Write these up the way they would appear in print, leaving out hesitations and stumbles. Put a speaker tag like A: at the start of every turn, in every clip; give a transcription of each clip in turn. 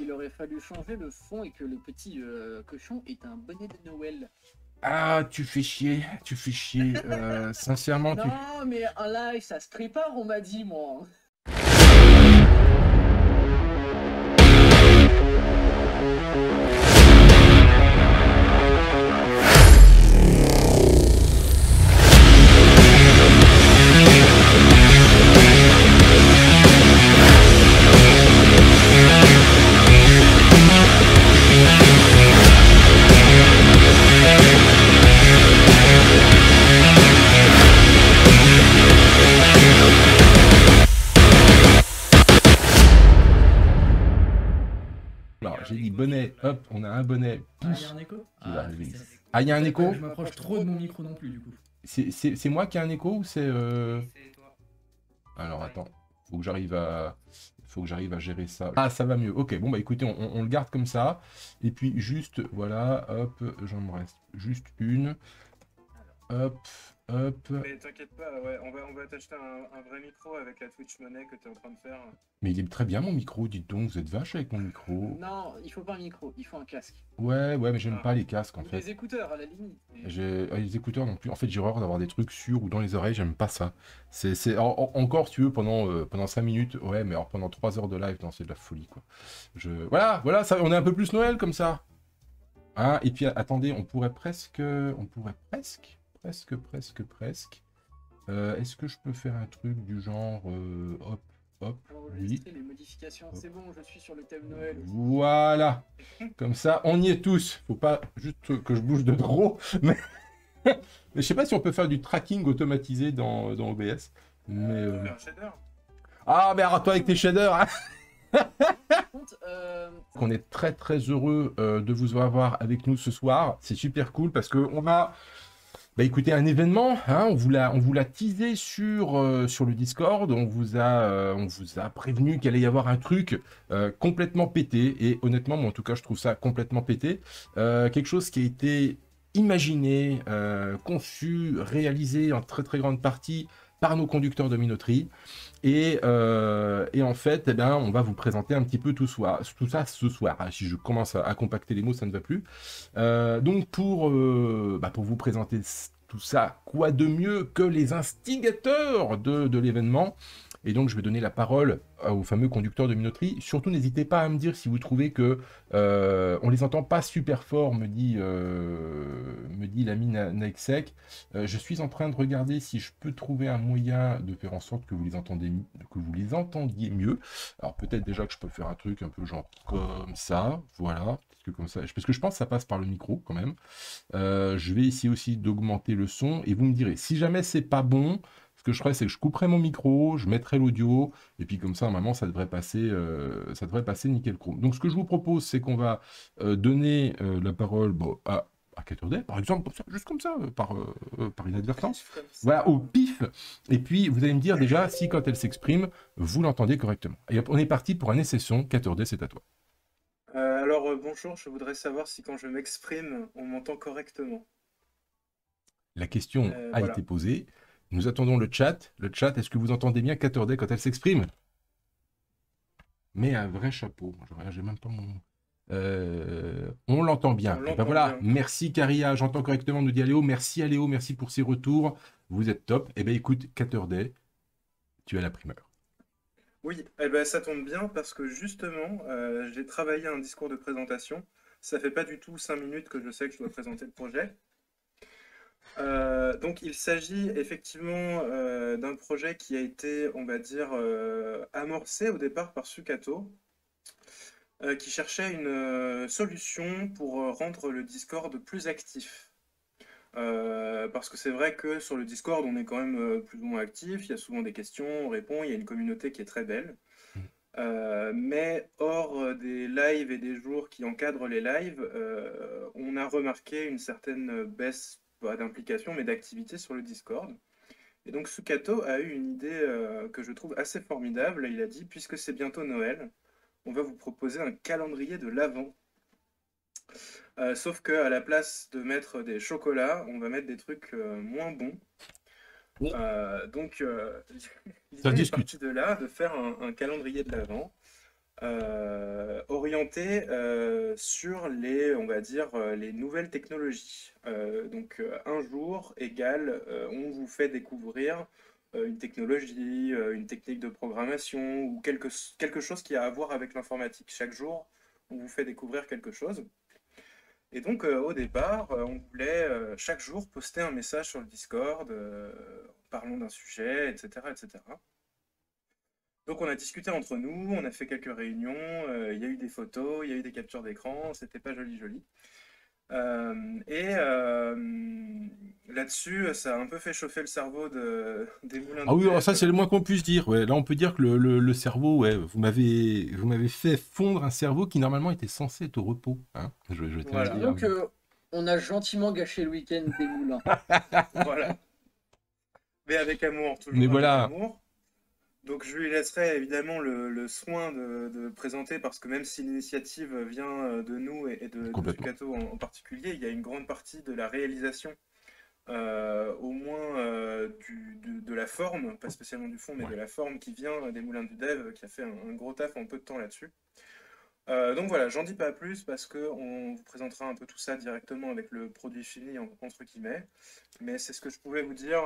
A: qu'il aurait fallu changer le fond et que le petit cochon est un bonnet de Noël.
B: Ah, tu fais chier, sincèrement, tu...
A: Non, mais un live, ça se prépare, on m'a dit, moi.
B: Alors, j'ai dit bonnet, hop, on a un bonnet.
C: Ah, il y a un écho
B: Qui va arriver.
C: c'est-
B: Ah, il y a un écho?
C: Je m'approche trop de mon micro non plus, du coup.
B: C'est moi qui ai un écho ou c'est...
D: C'est toi.
B: Alors, attends, faut que j'arrive à... gérer ça. Ah, ça va mieux. Ok, bon, bah écoutez, on le garde comme ça. Et puis, juste, voilà, hop, j'en me reste juste une. Hop, hop.
D: Mais t'inquiète pas, ouais, on va t'acheter un vrai micro avec la Twitch Money que t'es en train de faire.
B: Mais il est très bien mon micro, dites donc, vous êtes vache avec mon micro.
A: Non, il faut pas un micro, il faut un casque.
B: Ouais, mais j'aime
D: Ah.
B: pas les casques en
A: Ou
B: fait.
A: des écouteurs, à la limite. Mais-
B: Les écouteurs non plus. En fait, j'ai horreur d'avoir des trucs sur ou dans les oreilles, j'aime pas ça. Encore, si tu veux, pendant 5 minutes, ouais, mais alors pendant 3 heures de live, non, c'est de la folie, quoi. Voilà, ça, on est un peu plus Noël comme ça. Hein, et puis, attendez, on pourrait presque... Est-ce que je peux faire un truc du genre... hop,
A: Enregistrer les modifications, c'est bon, je suis sur le thème Noël.
B: Voilà. Comme ça, on y est tous. Faut pas juste que je bouge de trop. Mais, mais je sais pas si on peut faire du tracking automatisé dans OBS. Mais
D: Faire un shader.
B: Ah, mais arrête-toi avec tes shaders. Hein.
A: Par contre,
B: On est très très heureux de vous avoir avec nous ce soir. C'est super cool parce que on a... Bah écoutez, un événement, hein, on vous l'a teasé sur le Discord, on vous a prévenu qu'il allait y avoir un truc complètement pété, et honnêtement, moi en tout cas je trouve ça complètement pété. Quelque chose qui a été imaginé, conçu, réalisé en très très grande partie par nos conducteurs de minoterie. Et en fait, eh ben, on va vous présenter un petit peu tout ça ce soir. Ah, si je commence à compacter les mots, ça ne va plus. Donc pour vous présenter tout ça, quoi de mieux que les instigateurs de l'événement. Et donc je vais donner la parole aux fameux conducteurs de minoterie. Surtout n'hésitez pas à me dire si vous trouvez que on les entend pas super fort, me dit l'ami Nexec. Je suis en train de regarder si je peux trouver un moyen de faire en sorte que vous les entendiez mieux. Alors peut-être déjà que je peux faire un truc un peu genre comme ça, voilà, parce que je pense que ça passe par le micro quand même. Je vais essayer aussi d'augmenter le son et vous me direz si jamais c'est pas bon. Ce que je ferais, c'est que je couperai mon micro, je mettrai l'audio, et puis comme ça, normalement, ça devrait passer nickel chrome. Donc, ce que je vous propose, c'est qu'on va donner la parole à Caturday, par exemple, comme ça, juste comme ça, par inadvertance.
D: Comme ça.
B: Voilà, au pif. Et puis, vous allez me dire déjà si, quand elle s'exprime, vous l'entendez correctement. Et on est parti pour un essai son. Caturday, c'est à toi.
D: Alors, bonjour, je voudrais savoir si quand je m'exprime, on m'entend correctement.
B: La question a
D: Voilà.
B: été posée. Nous attendons le chat. Le chat, est-ce que vous entendez bien Caturday quand elle s'exprime? Mais un vrai chapeau. J'ai même pas mon... on l'entend bien.
D: On
B: Et ben
D: l'entend
B: voilà,
D: bien.
B: merci Caria, j'entends correctement, nous dit Aléo. Merci Aléo, merci pour ces retours. Vous êtes top. Et ben écoute, Caturday, tu as la primeur.
D: Oui, eh ben, ça tombe bien parce que justement, j'ai travaillé un discours de présentation. Ça fait pas du tout 5 minutes que je sais que je dois présenter le projet. Donc il s'agit effectivement d'un projet qui a été, on va dire, amorcé au départ par Sukato, qui cherchait une solution pour rendre le Discord plus actif. Parce que c'est vrai que sur le Discord, on est quand même plus ou moins actif, il y a souvent des questions, on répond, il y a une communauté qui est très belle. Mais hors des lives et des jours qui encadrent les lives, on a remarqué une certaine baisse, pas d'implication, mais d'activité sur le Discord. Et donc Sukato a eu une idée que je trouve assez formidable. Il a dit, puisque c'est bientôt Noël, on va vous proposer un calendrier de l'Avent. Sauf qu'à la place de mettre des chocolats, on va mettre des trucs moins bons. Donc,
B: Ça
D: l'idée est
B: discute.
D: partie de là, de faire un calendrier de l'Avent. orienté sur les, on va dire, les nouvelles technologies. Donc, un jour égale, on vous fait découvrir une technologie, une technique de programmation ou quelque chose qui a à voir avec l'informatique. Chaque jour, on vous fait découvrir quelque chose. Et donc, au départ, on voulait chaque jour poster un message sur le Discord, parlons d'un sujet, etc., etc. Donc, on a discuté entre nous, on a fait quelques réunions, il y a eu des photos, il y a eu des captures d'écran, c'était pas joli joli. Là-dessus, ça a un peu fait chauffer le cerveau des moulins
B: Ah
D: de
B: oui, alors ça
D: Dev.
B: c'est le moins qu'on puisse dire. Ouais, là on peut dire que le cerveau, ouais, vous m'avez fait fondre un cerveau qui normalement était censé être au repos. Hein, je tiens à le
D: Voilà,
B: dire.
A: Disons que on a gentiment gâché le week-end des moulins.
D: voilà. Mais avec amour,
B: Mais
D: toujours avec
B: voilà.
D: amour. Donc je lui laisserai évidemment le soin de présenter parce que même si l'initiative vient de nous et de
B: Complètement.
D: Zukato en particulier, il y a une grande partie de la réalisation, au moins de la forme, pas spécialement du fond, mais
B: Ouais.
D: de la forme qui vient des Moulins du Dev, qui a fait un gros taf en peu de temps là-dessus. Donc voilà, j'en dis pas plus parce qu'on vous présentera un peu tout ça directement avec le produit fini entre guillemets. Mais c'est ce que je pouvais vous dire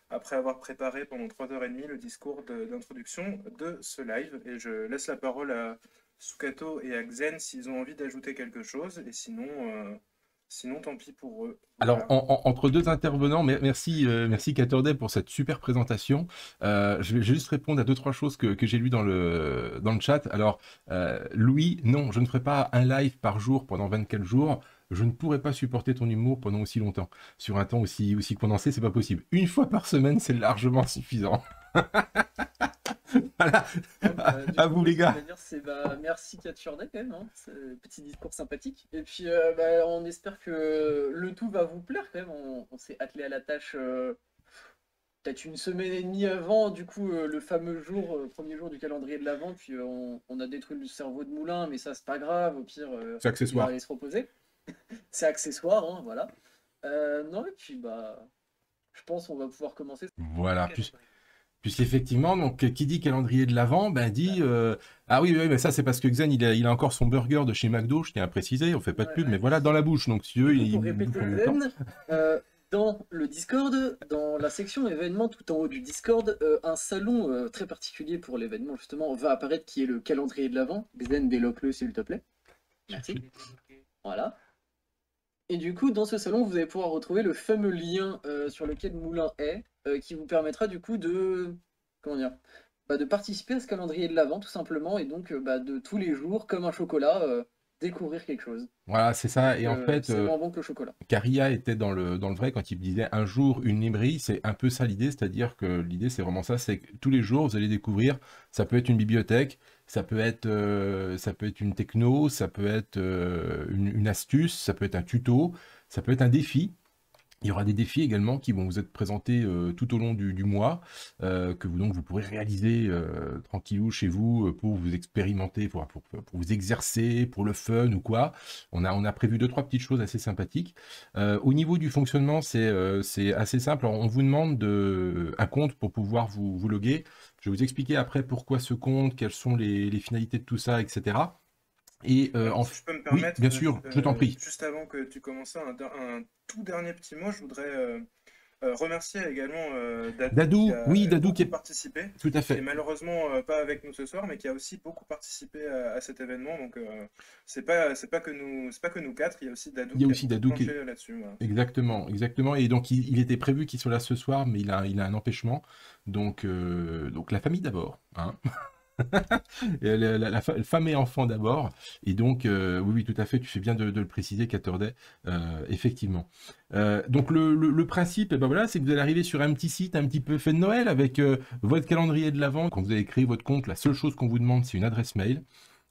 D: après avoir préparé pendant 3h30 le discours d'introduction de ce live. Et je laisse la parole à Sukato et à Xen s'ils ont envie d'ajouter quelque chose. Et sinon tant pis pour eux.
B: Alors,
D: Voilà.
B: entre deux intervenants, merci, merci Catorday pour cette super présentation. Je vais juste répondre à deux, trois choses que j'ai lues dans le chat. Alors, Louis, non, je ne ferai pas un live par jour pendant 24 jours. Je ne pourrais pas supporter ton humour pendant aussi longtemps. Sur un temps aussi condensé, c'est pas possible. Une fois par semaine, c'est largement suffisant. Voilà,
A: Donc, du
B: à
A: coup,
B: vous
A: moi,
B: les
A: ce que je
B: gars.
A: vais dire, c'est merci Catchurday quand même, hein, ce petit discours sympathique. Et puis, on espère que le tout va vous plaire quand même. On s'est attelé à la tâche peut-être une semaine et demie avant, du coup, le fameux jour, premier jour du calendrier de l'Avent. Puis, on a détruit le cerveau de Moulin, mais ça, c'est pas grave. Au pire,
B: C'est
A: il va
B: accessoire.
A: aller se reposer. C'est accessoire, hein, voilà. Non, et puis, je pense qu'on va pouvoir commencer.
B: Voilà. Puisqu'effectivement, donc, qui dit calendrier de l'Avent, ben dit ah oui, oui, mais ça c'est parce que Xen il a encore son burger de chez McDo, je tiens à préciser, on fait pas de
A: Ouais,
B: pub, mais
A: ouais.
B: voilà, dans la bouche. Donc si eux,
A: Du coup,
B: ils
A: pour
B: bouffe
A: répéter
B: en même temps.
A: Zen, dans le Discord, dans la section événements tout en haut du Discord, un salon très particulier pour l'événement justement va apparaître qui est le calendrier de l'Avent. Zen, déloque-le s'il te plaît. Merci. Voilà. Et du coup, dans ce salon, vous allez pouvoir retrouver le fameux lien sur lequel Moulin est, qui vous permettra du coup de, comment dire, de participer à ce calendrier de l'Avent tout simplement, et donc de tous les jours, comme un chocolat, découvrir quelque chose.
B: Voilà, c'est ça. Et en fait,
A: C'est moins bon que le chocolat.
B: Caria était dans le vrai quand il me disait un jour une librairie, c'est un peu ça l'idée, c'est-à-dire que l'idée c'est vraiment ça, c'est que tous les jours vous allez découvrir, ça peut être une bibliothèque, ça peut être une techno, ça peut être une astuce, ça peut être un tuto, ça peut être un défi. Il y aura des défis également qui vont vous être présentés tout au long du mois, que vous pourrez réaliser tranquillou chez vous pour vous expérimenter, pour vous exercer, pour le fun ou quoi. On a prévu deux, trois petites choses assez sympathiques. Au niveau du fonctionnement, c'est assez simple. Alors, on vous demande un compte pour pouvoir vous loguer. Je vais vous expliquer après pourquoi ce compte, quelles sont les finalités de tout ça, etc. Et
D: Si je peux me
B: oui,
D: permettre,
B: bien sûr, je t'en prie.
D: juste avant que tu commences ça, un tout dernier petit mot, je voudrais remercier également Dadou qui
B: Dadou, oui,
D: a
B: Dadou qui
D: beaucoup
B: est
D: participé,
B: tout à
D: qui est
B: fait.
D: malheureusement pas avec nous ce soir, mais qui a aussi beaucoup participé à cet événement. Donc c'est pas que nous quatre, il y a aussi Dadou
B: Il y a
D: qui a
B: aussi
D: beaucoup
B: Dadou qui est...
D: planché là-dessus. Voilà.
B: Exactement, exactement. Et donc, il était prévu qu'il soit là ce soir, mais il a un empêchement. Donc la famille d'abord. Hein. Et femme et enfant d'abord. Et donc, oui, oui, tout à fait, tu fais bien de le préciser, Catorday, effectivement. Donc, le principe, ben voilà, c'est que vous allez arriver sur un petit site un petit peu fait de Noël avec votre calendrier de l'Avent. Quand vous avez créé votre compte, la seule chose qu'on vous demande, c'est une adresse mail.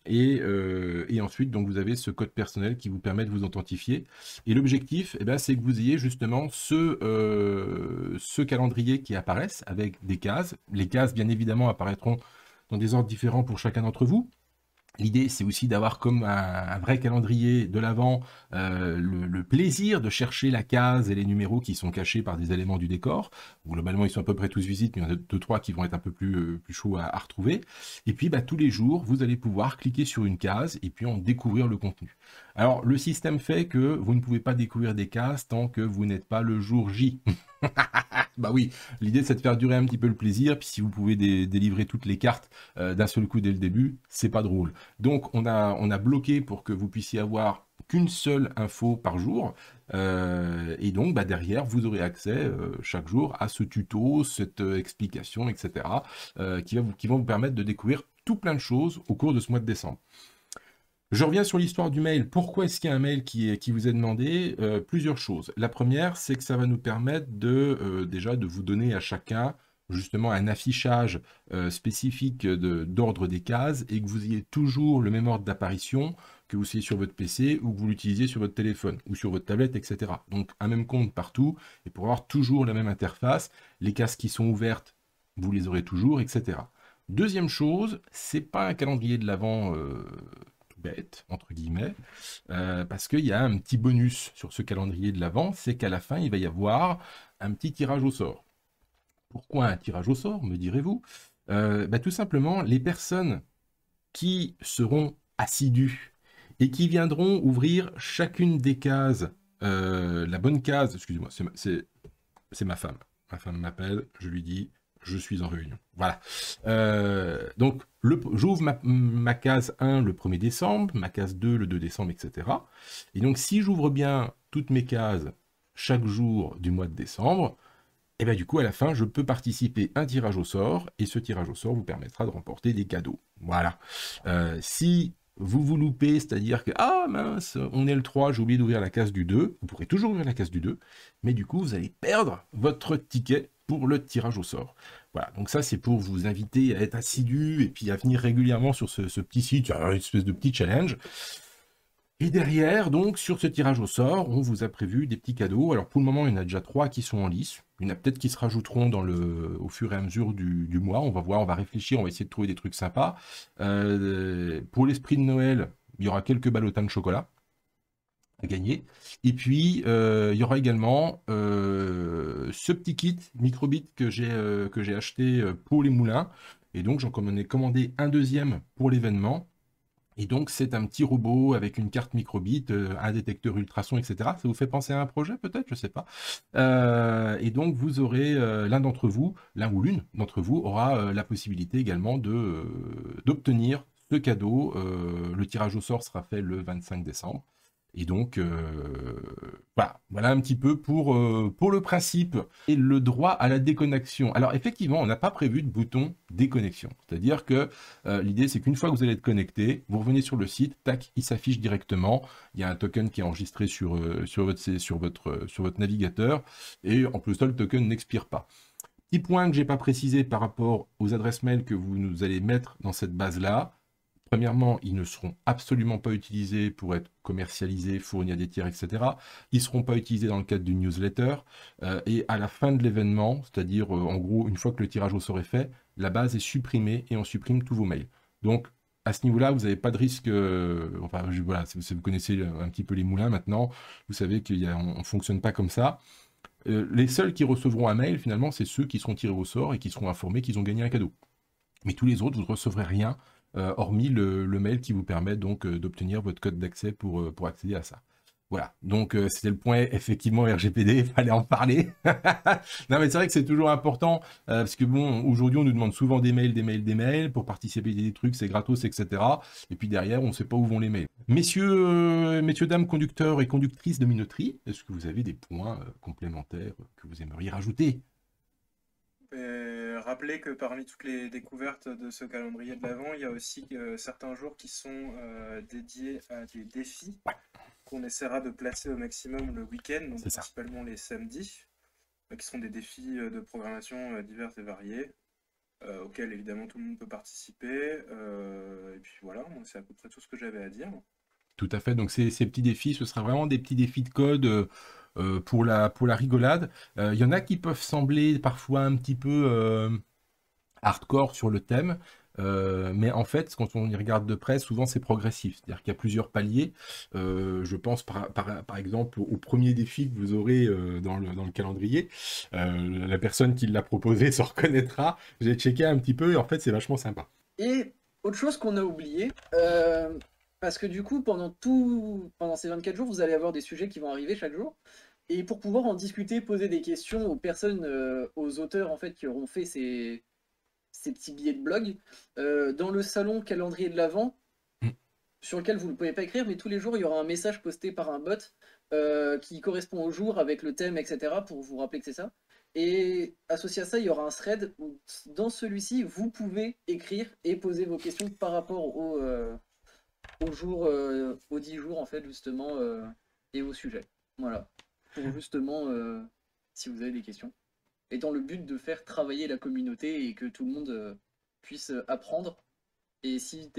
B: Et ensuite, donc, vous avez ce code personnel qui vous permet de vous authentifier. Et l'objectif, eh ben, c'est que vous ayez justement ce calendrier qui apparaisse avec des cases. Les cases, bien évidemment, apparaîtront dans des ordres différents pour chacun d'entre vous. L'idée, c'est aussi d'avoir comme un vrai calendrier de l'Avent, le plaisir de chercher la case et les numéros qui sont cachés par des éléments du décor. Globalement, ils sont à peu près tous visibles, mais il y en a deux, trois qui vont être un peu plus chauds à retrouver. Et puis, tous les jours, vous allez pouvoir cliquer sur une case et puis en découvrir le contenu. Alors, le système fait que vous ne pouvez pas découvrir des cases tant que vous n'êtes pas le jour J. Bah oui, l'idée c'est de faire durer un petit peu le plaisir, puis si vous pouvez délivrer toutes les cartes d'un seul coup dès le début, c'est pas drôle. Donc on a bloqué pour que vous puissiez avoir qu'une seule info par jour, et donc derrière vous aurez accès chaque jour à ce tuto, cette explication, etc., qui vont vous permettre de découvrir tout plein de choses au cours de ce mois de décembre. Je reviens sur l'histoire du mail. Pourquoi est-ce qu'il y a un mail qui vous est demandé? Plusieurs choses. La première, c'est que ça va nous permettre déjà de vous donner à chacun justement un affichage spécifique d'ordre des cases et que vous ayez toujours le même ordre d'apparition, que vous soyez sur votre PC ou que vous l'utilisiez sur votre téléphone ou sur votre tablette, etc. Donc un même compte partout et pour avoir toujours la même interface. Les cases qui sont ouvertes, vous les aurez toujours, etc. Deuxième chose, c'est pas un calendrier de l'Avent bête, entre guillemets, parce qu'il y a un petit bonus sur ce calendrier de l'Avent, c'est qu'à la fin, il va y avoir un petit tirage au sort. Pourquoi un tirage au sort, me direz-vous? Tout simplement, les personnes qui seront assidues et qui viendront ouvrir chacune des cases, la bonne case, excusez-moi, c'est ma femme. Ma femme m'appelle, je lui dis... je suis en réunion. Voilà. Donc, j'ouvre ma case 1 le 1er décembre, ma case 2 le 2 décembre, etc. Et donc, si j'ouvre bien toutes mes cases chaque jour du mois de décembre, et bien du coup, à la fin, je peux participer à un tirage au sort, et ce tirage au sort vous permettra de remporter des cadeaux. Voilà. Si vous vous loupez, c'est-à-dire que, ah mince, on est le 3, j'ai oublié d'ouvrir la case du 2, vous pourrez toujours ouvrir la case du 2, mais du coup, vous allez perdre votre ticket pour le tirage au sort. Voilà, donc ça c'est pour vous inviter à être assidu et puis à venir régulièrement sur ce petit site, une espèce de petit challenge. Et derrière, donc, sur ce tirage au sort, on vous a prévu des petits cadeaux. Alors pour le moment, il y en a déjà 3 qui sont en lice. Il y en a peut-être qui se rajouteront au fur et à mesure du mois. On va voir, on va réfléchir, on va essayer de trouver des trucs sympas. Pour l'esprit de Noël, il y aura quelques ballotins de chocolat à gagner. Et puis, il y aura également ce petit kit Microbit que j'ai acheté pour les moulins. Et donc, j'en ai commandé un deuxième pour l'événement. Et donc, c'est un petit robot avec une carte Microbit, un détecteur ultrason, etc. Ça vous fait penser à un projet, peut-être? Je ne sais pas. Et donc, vous aurez, l'un ou l'une d'entre vous aura la possibilité également d'obtenir ce cadeau. Le tirage au sort sera fait le 25 décembre. Et donc, voilà un petit peu pour le principe et le droit à la déconnexion. Alors, effectivement, on n'a pas prévu de bouton déconnexion. C'est-à-dire que l'idée, c'est qu'une fois que vous allez être connecté, vous revenez sur le site, tac, il s'affiche directement. Il y a un token qui est enregistré sur votre navigateur. Et en plus, ça, le token n'expire pas. Petit point que je n'ai pas précisé par rapport aux adresses mail que vous nous allez mettre dans cette base-là. Premièrement, ils ne seront absolument pas utilisés pour être commercialisés, fournis à des tiers, etc. Ils ne seront pas utilisés dans le cadre d'une newsletter. Et à la fin de l'événement, c'est-à-dire en gros, une fois que le tirage au sort est fait, la base est supprimée et on supprime tous vos mails. Donc, à ce niveau-là, vous n'avez pas de risque. Voilà, si vous connaissez un petit peu les moulins maintenant, vous savez qu'on ne fonctionne pas comme ça. Les seuls qui recevront un mail, finalement, c'est ceux qui seront tirés au sort et qui seront informés qu'ils ont gagné un cadeau. Mais tous les autres, vous ne recevrez rien. Hormis le mail qui vous permet donc d'obtenir votre code d'accès pour accéder à ça. Voilà, donc c'était le point effectivement RGPD, il fallait en parler. Non mais c'est vrai que c'est toujours important, parce que bon, aujourd'hui on nous demande souvent des mails, pour participer à des trucs, c'est gratos, etc. Et puis derrière, on ne sait pas où vont les mails. Messieurs, dames, conducteurs et conductrices de minoterie, est-ce que vous avez des points complémentaires que vous aimeriez rajouter?
D: Rappelez que parmi toutes les découvertes de ce calendrier de l'Avent, il y a aussi certains jours qui sont dédiés à des défis qu'on essaiera de placer au maximum le week-end, donc principalement les samedis, qui seront des défis de programmation divers et variés, auxquels évidemment tout le monde peut participer. Et puis voilà, c'est à peu près tout ce que j'avais à dire.
B: Tout à fait, donc ces petits défis, ce sera vraiment des petits défis de code pour la rigolade. Il y en a qui peuvent sembler parfois un petit peu hardcore sur le thème, Mais en fait, quand on y regarde de près, souvent c'est progressif. C'est-à-dire qu'il y a plusieurs paliers. Je pense par exemple au premier défi que vous aurez dans le calendrier. La personne qui l'a proposé se reconnaîtra. J'ai checké un petit peu et en fait c'est vachement sympa.
A: Et autre chose qu'on a oublié, parce que du coup, pendant ces 24 jours, vous allez avoir des sujets qui vont arriver chaque jour. Et pour pouvoir en discuter, poser des questions aux personnes, aux auteurs en fait qui auront fait ces petits billets de blog, dans le salon calendrier de l'Avent,
B: Mm.
A: sur lequel vous ne pouvez pas écrire, mais tous les jours, il y aura un message posté par un bot qui correspond au jour avec le thème, etc., pour vous rappeler que c'est ça. Et associé à ça, il y aura un thread où, dans celui-ci, vous pouvez écrire et poser vos questions par rapport au jour, aux 10 jours, en fait, justement, et au sujet. Voilà. Pour justement, si vous avez des questions. Et dans le but de faire travailler la communauté et que tout le monde puisse apprendre. Et si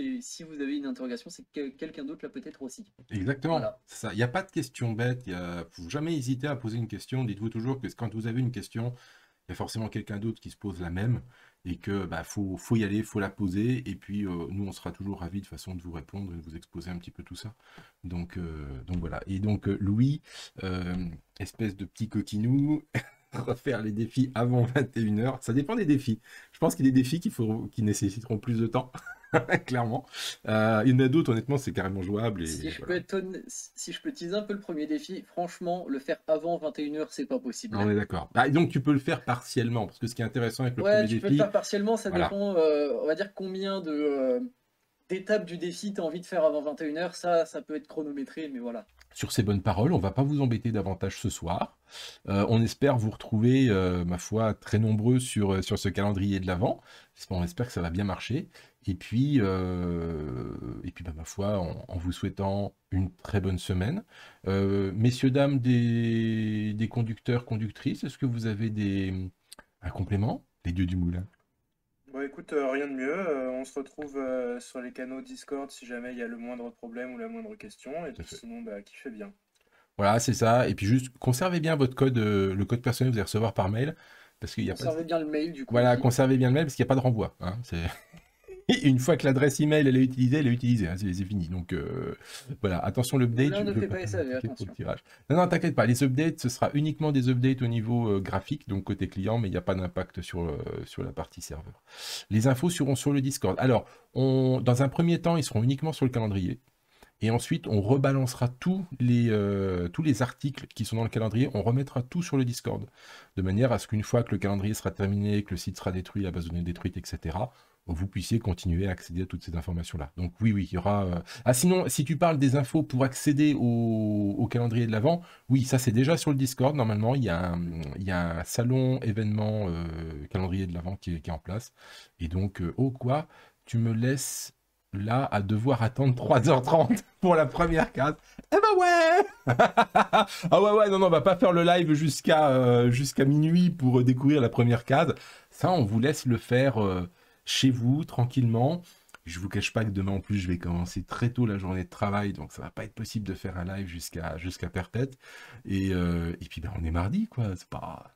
A: vous avez une interrogation, c'est que quelqu'un d'autre l'a peut-être aussi.
B: Exactement.
A: Voilà.
B: C'est ça. Il n'y a pas de question bête. Il faut jamais hésiter à poser une question. Dites-vous toujours que quand vous avez une question, il y a forcément quelqu'un d'autre qui se pose la même et que faut y aller, faut la poser. Et puis nous, on sera toujours ravis de façon de vous répondre et de vous exposer un petit peu tout ça. Donc voilà. Et donc Louis, espèce de petit coquinou, refaire les défis avant 21h. Ça dépend des défis. Je pense qu'il y a des défis qui nécessiteront plus de temps. Clairement. Il y en a d'autres, honnêtement, c'est carrément jouable. Et
A: Si je
B: voilà.
A: si je peux teaser un peu le premier défi, franchement, le faire avant 21h, c'est pas possible.
B: On est d'accord. Et donc, tu peux le faire partiellement, parce que ce qui est intéressant avec le
A: Ouais,
B: premier
A: tu peux le
B: défi,
A: faire partiellement, ça
B: voilà.
A: dépend, on va dire combien d'étapes du défi tu as envie de faire avant 21h, ça peut être chronométré, mais voilà.
B: Sur ces bonnes paroles, on va pas vous embêter davantage ce soir. On espère vous retrouver, ma foi, très nombreux sur ce calendrier de l'Avent. On espère que ça va bien marcher. Et puis ma foi, en vous souhaitant une très bonne semaine. Messieurs, dames des conducteurs, conductrices, est-ce que vous avez un complément? Les dieux du moulin.
D: Bon, écoute, rien de mieux. On se retrouve sur les canaux Discord si jamais il y a le moindre problème ou la moindre question. Et
B: Tout à
D: puis
B: fait.
D: sinon, kiffez bien.
B: Voilà, c'est ça. Et puis juste, conservez bien votre code, le code personnel que vous allez recevoir par mail. Parce qu'il n'y a pas.
A: Conservez bien le mail du coup
B: Voilà,
A: aussi.
B: conservez bien le mail parce qu'il n'y a pas de renvoi. Hein. Et une fois que l'adresse email elle est utilisée. Hein, c'est fini. Donc voilà, attention l'update.
A: Moulin
B: Je
A: ne
B: veux
A: fait
B: pas
A: pas
B: faire
A: SAV,
B: cliquer pour le
A: attention.
B: tirage. Non, non, t'inquiète pas. Les updates, ce sera uniquement des updates au niveau graphique, donc côté client, mais il n'y a pas d'impact sur la partie serveur. Les infos seront sur le Discord. Alors, dans un premier temps, ils seront uniquement sur le calendrier. Et ensuite, on rebalancera tous les articles qui sont dans le calendrier, on remettra tout sur le Discord. De manière à ce qu'une fois que le calendrier sera terminé, que le site sera détruit, la base de données détruite, etc., vous puissiez continuer à accéder à toutes ces informations-là. Donc oui, il y aura... Ah sinon, si tu parles des infos pour accéder au calendrier de l'Avent, oui, ça c'est déjà sur le Discord. Normalement, il y a un salon événement calendrier de l'Avent qui est en place. Et donc, oh quoi, tu me laisses là à devoir attendre 3h30 pour la première case. Eh ben ouais. Ah ouais, non, on va pas faire le live jusqu'à minuit pour découvrir la première case. Ça, on vous laisse le faire chez vous, tranquillement. Je vous cache pas que demain en plus, je vais commencer très tôt la journée de travail, donc ça va pas être possible de faire un live jusqu'à perpète. Et puis, on est mardi, quoi. C'est pas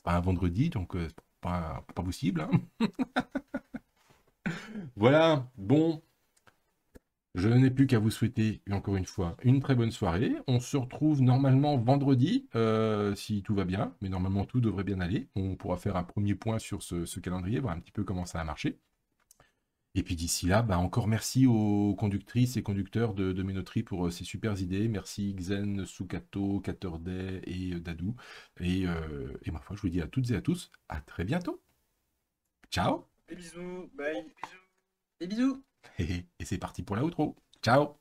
B: un vendredi, donc c'est pas possible, hein. Voilà, bon, je n'ai plus qu'à vous souhaiter, encore une fois, une très bonne soirée. On se retrouve normalement vendredi, si tout va bien, mais normalement tout devrait bien aller. On pourra faire un premier point sur ce calendrier, voir un petit peu comment ça a marché. Et puis d'ici là, encore merci aux conductrices et conducteurs de Ménoterie pour ces super idées. Merci Xen, Sukato, Caturday et Dadou. Et ma foi, je vous dis à toutes et à tous, à très bientôt. Ciao.
D: Des bisous, bye.
A: Des bisous!
B: Et c'est parti pour la outro. Ciao.